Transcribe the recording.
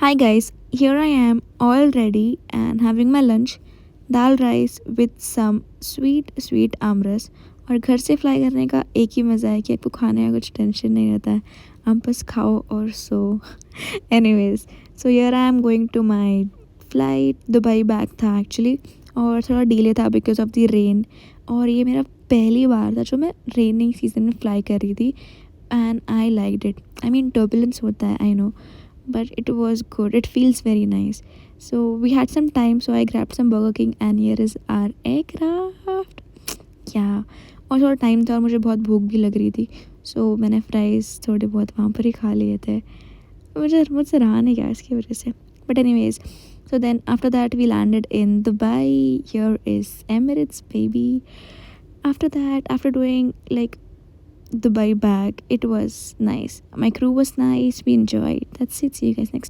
Hi guys, here I am all ready and having my lunch, dal rice with some sweet sweet aamras. और घर से fly करने का एक ही मज़ा है कि आपको खाने का कुछ टेंशन नहीं रहता है, आप बस खाओ और सो। Anyways, so here I am going to my flight. Dubai back था एक्चुअली, और थोड़ा डिले था बिकॉज ऑफ द रेन। और ये मेरा पहली बार था जो मैं रेनिंग सीजन में फ़्लाई कर रही थी, and I liked it. I mean turbulence होता है, I know, but it was good. It feels very nice. So we had some time, so I grabbed some Burger King, and here is our aircraft. Yeah, और थोड़ा time था और मुझे बहुत भूख भी लग रही थी, सो मैंने फ्राइज़ थोड़े बहुत वहाँ पर ही खा लिए थे। मुझसे रहा नहीं गया इसकी वजह से। But anyways, so then after that we landed in Dubai. Here is Emirates, baby. After that, after doing like Dubai bag, it was nice. My crew was nice. We enjoyed. That's it. See you guys next time.